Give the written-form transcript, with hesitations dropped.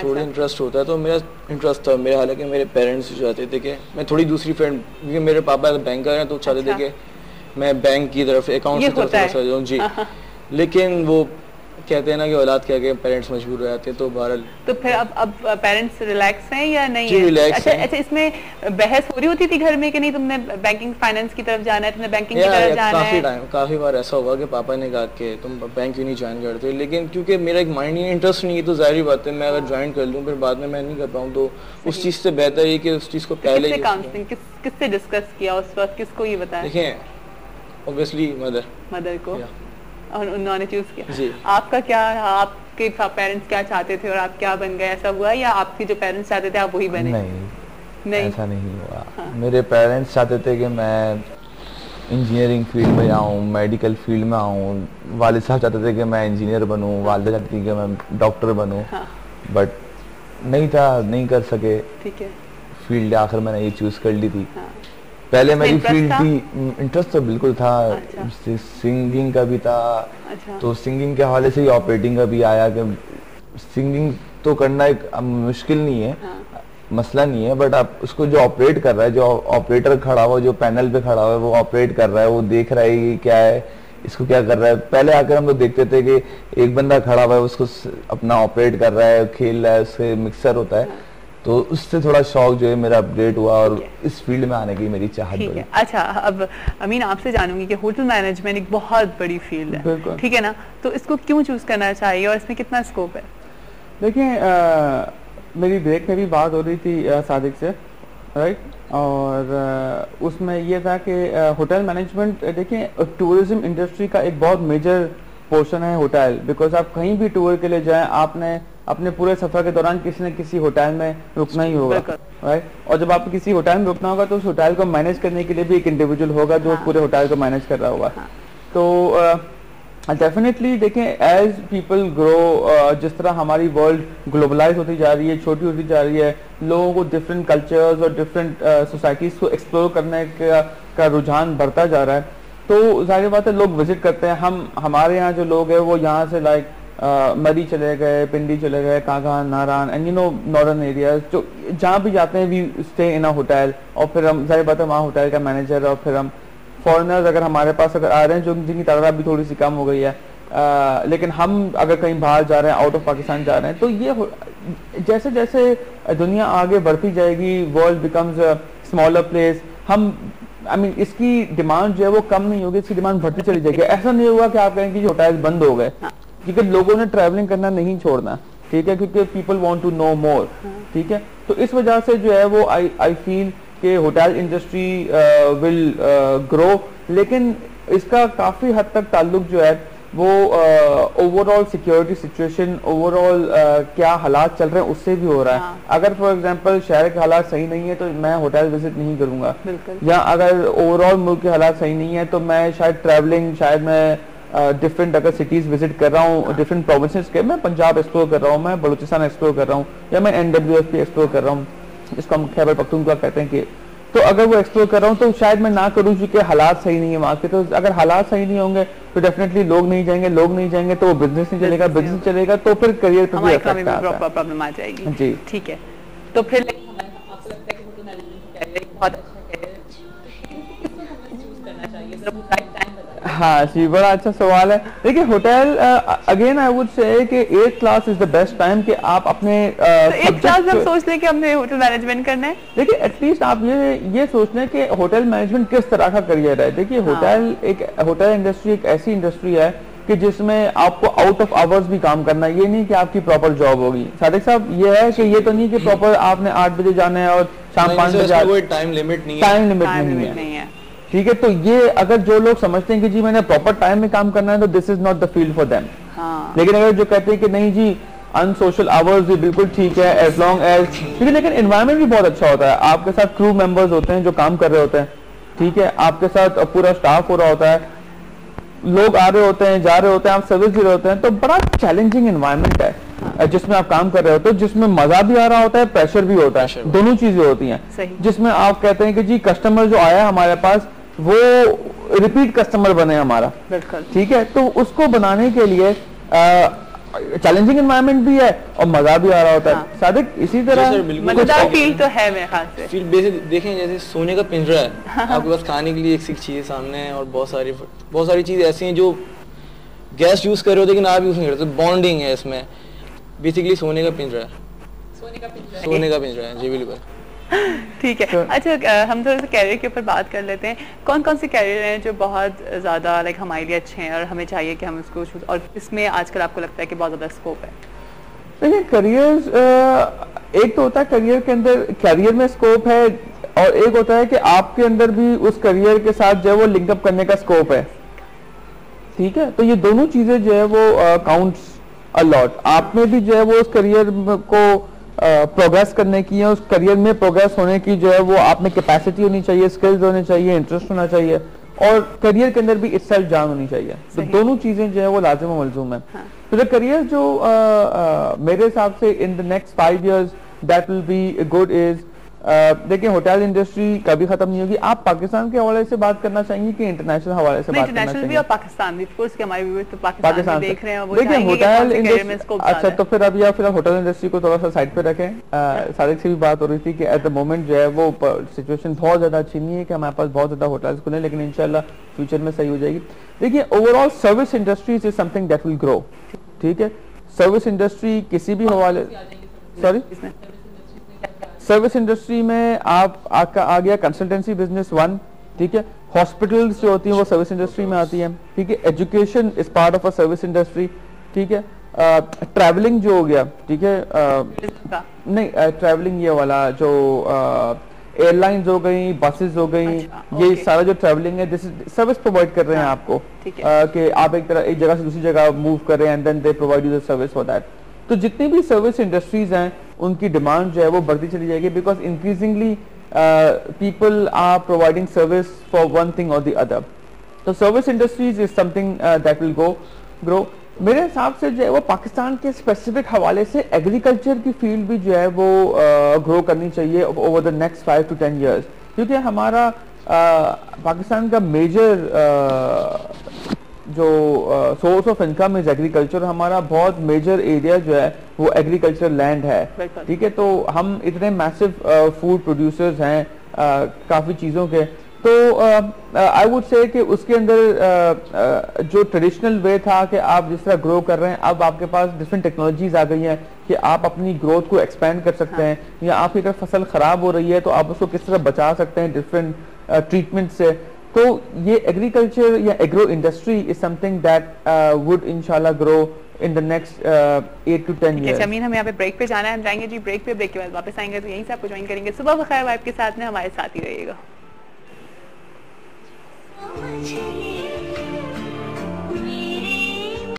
थोड़ी इंटरेस्ट होता है, तो मेरा इंटरेस्ट था मेरा, हालांकि मेरे पेरेंट्स चाहते थे कि मैं थोड़ी दूसरी फील्ड, क्योंकि मेरे पापा बैंकर हैं तो चाहते थे कि मैं बैंक की तरफ, अकाउंट्स की तरफ चला जाऊँ जी। लेकिन वो कहते हैं ना कि औलाद कह के पेरेंट्स मजबूर हो जाते हैं, तो बहरहाल। तो फिर अब पेरेंट्स रिलैक्स हैं या नहीं है? रिलैक्स अच्छा, अच्छा, इसमें बहस हो रही होती थी घर में कि नहीं तुमने बैंकिंग फाइनेंस की तरफ जाना है, तुमने बैंकिंग की तरफ जाना है? काफी बार ऐसा हुआ कि पापा ने कहा कि तुम बैंक क्यों नहीं ज्वाइन करते, लेकिन क्योंकि मेरा एक माइंड में इंटरेस्ट नहीं है, तो जाहिर बात है मैं अगर ज्वाइन कर लूँ फिर बाद में मैं नहीं कर पाऊँ, तो उस चीज से बेहतर है कि उस चीज को पहले ही काउंसलिंग किससे डिस्कस किया उस वक्त, किसको ये बताया? देखिए ऑब्वियसली मदर को, और उन्होंने चूज किया जी। आपका क्या, आपके पेरेंट्स क्या चाहते थे और आप क्या बन गए, ऐसा हुआ या आपके जो पेरेंट्स चाहते थे आप वही बने? नहीं, ऐसा नहीं हुआ। मेरे पेरेंट्स चाहते थे कि मैं इंजीनियरिंग फील्ड में आऊँ, मेडिकल फील्ड में आऊँ। वालिद साहब चाहते थे कि मैं इंजीनियर बनूँ, वालिदा चाहती थी कि मैं डॉक्टर बनूँ, बट नहीं था, नहीं कर सके। ठीक है, फील्ड आखिर मैंने ये चूज कर ली थी। पहले मेरी फील्ड थी, इंटरेस्ट तो बिल्कुल था। अच्छा। सिंगिंग का भी था। अच्छा। तो सिंगिंग के हवाले से ही ऑपरेटिंग का भी आया कि सिंगिंग तो करना एक मुश्किल नहीं है, मसला नहीं है, बट आप उसको जो ऑपरेट कर रहा है, जो ऑपरेटर खड़ा हुआ, जो पैनल पे खड़ा हुआ है, वो ऑपरेट कर रहा है, वो देख रहा है कि क्या है, इसको क्या कर रहा है। पहले आकर हम लोग देखते थे कि एक बंदा खड़ा हुआ है, उसको अपना ऑपरेट कर रहा है, खेल रहा है, उससे मिक्सर होता है, तो उससे थोड़ा शौक जो है मेरा अपडेट हुआ और इस फील्ड में आने की मेरी चाहत बढ़ी। अच्छा, अब अमीन आपसे जानूंगी कि होटल मैनेजमेंट एक बहुत बड़ी फील्ड है, ठीक है ना, तो इसको क्यों चूज करना चाहिए और इसमें कितना स्कोप है? देखिए, मेरी ब्रेक में भी बात हो रही थी सादिक से, राइट, और उसमें ये था कि होटल मैनेजमेंट, देखिए टूरिज्म इंडस्ट्री का एक बहुत मेजर पोर्शन है होटल, बिकॉज आप कहीं भी टूर के लिए जाएं, आपने अपने पूरे सफर के दौरान किसी न किसी होटल में रुकना ही होगा, राइट, और जब आपको किसी होटल में रुकना होगा तो उस होटल को मैनेज करने के लिए भी एक इंडिविजुअल होगा जो पूरे होटल को मैनेज कर रहा होगा। तो डेफिनेटली देखें, एज पीपल ग्रो, जिस तरह हमारी वर्ल्ड ग्लोबलाइज होती जा रही है, छोटी होती जा रही है, लोगों को डिफरेंट कल्चर्स और डिफरेंट सोसाइटीज को एक्सप्लोर करने का रुझान बढ़ता जा रहा है, तो जाहिर बात है लोग विजिट करते हैं। हमारे यहाँ जो लोग हैं वो यहाँ से लाइक मरी चले गए, पिंडी चले गए, Kaghan, Narayan and northern areas, जो जहाँ भी जाते हैं we stay in a hotel, और फिर हम जाहिर बात है वहाँ होटल का मैनेजर, और फिर हम फॉरेनर्स अगर हमारे पास अगर आ रहे हैं जो जिनकी तादाद भी थोड़ी सी कम हो गई है, लेकिन हम अगर कहीं बाहर जा रहे हैं, आउट ऑफ पाकिस्तान जा रहे हैं, तो ये जैसे जैसे दुनिया आगे बढ़ती जाएगी, world becomes a smaller place, इसकी डिमांड जो है वो कम नहीं होगी, इसकी डिमांड बढ़ती चली जाएगी। ऐसा नहीं होगा कि आप कहेंगे होटल बंद हो गए, क्योंकि लोगों ने ट्रैवलिंग करना नहीं छोड़ना, ठीक है, क्योंकि पीपल वांट टू नो मोर, ठीक है, तो इस वजह से जो है वो आई फील कि होटल इंडस्ट्री विल ग्रो, लेकिन इसका काफी हद तक ताल्लुक जो है वो ओवरऑल सिक्योरिटी सिचुएशन, ओवरऑल क्या हालात चल रहे हैं उससे भी हो रहा है। अगर फॉर एग्जांपल शहर के हालात सही नहीं है तो मैं होटल विजिट नहीं करूंगा, या अगर ओवरऑल मुल्क के हालात सही नहीं है तो मैं शायद ट्रैवलिंग, शायद मैं डिफरेंट अगर सिटीज विजिट कर रहा हूँ, डिफरेंट प्रोविंसेस के, मैं पंजाब एक्सप्लोर कर रहा हूँ, मैं बलूचिस्तान एक्सप्लोर कर रहा हूँ, या मैं NWFP एक्सप्लोर कर रहा हूँ, जिसको हम खैबर पख्तूनख्वा कहते हैं, कि तो अगर वो एक्सप्लोर कर रहा हूँ तो शायद मैं ना करूँ क्योंकि हालात सही नहीं है वहाँ के। तो अगर हालात सही नहीं होंगे तो डेफिनेटली लोग नहीं जाएंगे तो बिजनेस नहीं चलेगा, बिजनेस चलेगा तो फिर करियर पे भी प्रॉब्लम आ जाएगी जी। ठीक है, तो फिर आपको लगता है कि होटल मैनेजमेंट कैरियर बहुत अच्छा कैरियर है, चूज करना चाहिए, जरा वो राइट टाइम बताइए। हाँ जी, बड़ा अच्छा सवाल है। देखिए hotel, again I would say कि 8th class is the best time कि आप अपने 8th क्लास में सोच लें कि हमने होटल मैनेजमेंट करना है। देखिए एटलीस्ट आप ये सोच लें कि होटल मैनेजमेंट किस तरह का करियर है। देखिए होटल इंडस्ट्री एक ऐसी इंडस्ट्री है कि जिसमें आपको आउट ऑफ आवर्स भी काम करना है, ये नहीं कि आपकी प्रॉपर जॉब होगी। सादिक साहब, ये है कि ये तो नहीं कि प्रॉपर आपने 8 बजे जाना है और शाम 5 बजे, कोई टाइम लिमिट नहीं है, ठीक है। तो ये अगर जो लोग समझते हैं कि जी मैंने प्रॉपर टाइम में काम करना है तो this is not the field for them. लेकिन अगर जो कहते हैं कि नहीं जी अनसोशल आवर्स भी बिल्कुल ठीक है एज लॉन्ग एज, लेकिन एनवायरनमेंट भी बहुत अच्छा होता है, आपके साथ क्रू मेंबर्स होते हैं जो काम कर रहे होते हैं, ठीक है, आपके साथ पूरा स्टाफ हो रहा होता है, लोग आ रहे होते हैं, जा रहे होते हैं, आप सर्विस दे रहे होते हैं, तो बड़ा चैलेंजिंग एनवायरनमेंट है जिसमें आप काम कर रहे होते हो, जिसमें मजा भी आ रहा होता है, प्रेशर भी होता है, दोनों चीजें होती हैं। जिसमें आप कहते हैं कि जी कस्टमर जो आया हमारे पास वो रिपीट कस्टमर बने हमारा, ठीक है, तो उसको बनाने के लिए चैलेंजिंग एनवायरनमेंट भी है और मजा भी आ रहा होता है। सादिक इसी तरह मजेदार फील तो है मेरे ख्याल से। फील बेसिक देखें जैसे सोने का पिंजरा है, आपके पास खाने के लिए एक चीज़ सामने है और बहुत सारी चीज़ ऐसी हैं जो गैस यूज़ कर रहे होते लेकिन आप यूज़ नहीं करते, बॉन्डिंग है इसमें। बेसिकली सोने का पिंजरा है, सोने का पिंजरा है जी बिल्कुल। ठीक है। अच्छा हम थोड़ा सा कैरियर के ऊपर बात कर लेते हैं। कौन कौन से कैरियर हैं जो बहुत ज़्यादा लाइक हमारे लिए अच्छे हैं और हमें चाहिए कि हम उसको, और इसमें आजकल आपको लगता है कि बहुत ज़्यादा स्कोप है? देखिए करियर एक तो होता है करियर के अंदर करियर में स्कोप है, और एक होता है कि आपके अंदर भी उस करियर के साथ जो है वो लिंकअप करने का स्कोप है। ठीक है, तो ये दोनों चीजें जो है वो काउंट्स अ लॉट। आप में भी जो है वो उस करियर को प्रोग्रेस करने की है, उस करियर में प्रोग्रेस होने की जो है वो आप में कैपेसिटी होनी चाहिए, स्किल्स होने चाहिए, इंटरेस्ट होना चाहिए, और करियर के अंदर भी इटसेल्फ जान होनी चाहिए। तो दोनों चीजें जो है वो लाजिम और मलजूम है। हाँ। तो जो करियर जो मेरे हिसाब से इन the next 5 years that will be good is, देखिए होटल इंडस्ट्री कभी खत्म नहीं होगी। आप पाकिस्तान के हवाले से बात करना चाहेंगे कि इंटरनेशनल हवाले से बात करना चाहेंगे? भी और पाकिस्तान भी, ऑफ कोर्स कि हमारे व्यूअर्स तो पाकिस्तान देख रहे हैं, वो देखिए होटल इंडस्ट्री। अच्छा तो फिर अभी आप फिर होटल इंडस्ट्री को थोड़ा सा साइड पे रखें। सादिक से भी बात हो रही थी कि एट द मोमेंट जो है वो सिचुएशन बहुत ज्यादा अच्छी नहीं है कि हमारे पास बहुत ज्यादा होटल्स खुले, लेकिन इंशाल्लाह फ्यूचर में सही हो जाएगी। देखिए overall service industries is something that will grow. ठीक है, सर्विस इंडस्ट्री किसी भी हवाले, सॉरी सर्विस इंडस्ट्री में आपका आ गया कंसल्टेंसी बिजनेस 1। ठीक है, हॉस्पिटल्स जो होती हैं वो सर्विस इंडस्ट्री में आती हैं। ठीक है, education is part of a service industry. ठीक है, ट्रैवलिंग जो हो गया, ठीक है, नहीं ट्रैवलिंग ये वाला जो एयरलाइंस हो गई, बसेस हो गई, ये सारा जो ट्रैवलिंग है दिस सर्विस प्रोवाइड कर रहे हैं आपको, कि आप एक जगह से दूसरी जगह मूव कर रहे हैं and then they provide you the service for that. तो जितनी भी सर्विस इंडस्ट्रीज हैं उनकी डिमांड जो है वो बढ़ती चली जाएगी, because increasingly people are providing service for one thing और द अदर। तो service industries is something that will grow. मेरे हिसाब से जो है वो पाकिस्तान के स्पेसिफिक हवाले से एग्रीकल्चर की फील्ड भी जो है वो ग्रो करनी चाहिए over the next 5 to 10 years, क्योंकि हमारा पाकिस्तान का मेजर जो source of income is agriculture. हमारा बहुत मेजर एरिया जो है वो एग्रीकल्चर लैंड है। ठीक है, तो हम इतने मैसिव फूड प्रोड्यूसर्स हैं काफ़ी चीज़ों के। तो आई वुड से कि उसके अंदर जो ट्रेडिशनल वे था कि आप जिस तरह ग्रो कर रहे हैं, अब आपके पास डिफरेंट टेक्नोलॉजीज आ गई हैं कि आप अपनी ग्रोथ को एक्सपेंड कर सकते हैं, या आपकी अगर फसल खराब हो रही है तो आप उसको किस तरह बचा सकते हैं डिफरेंट ट्रीटमेंट से। तो ये एग्रीकल्चर या agro industry is something that would इंशाल्लाह grow in the next 8 to 10 years। अमीन, हम यहाँ पे ब्रेक पे जाना है, हम जाएंगे जी ब्रेक पे, ब्रेक के बाद वापस आएंगे तो यहीं से आपको ज्वाइन करेंगे। सुबह बखैर वाइब के साथ में हमारे साथ ही रहिएगा।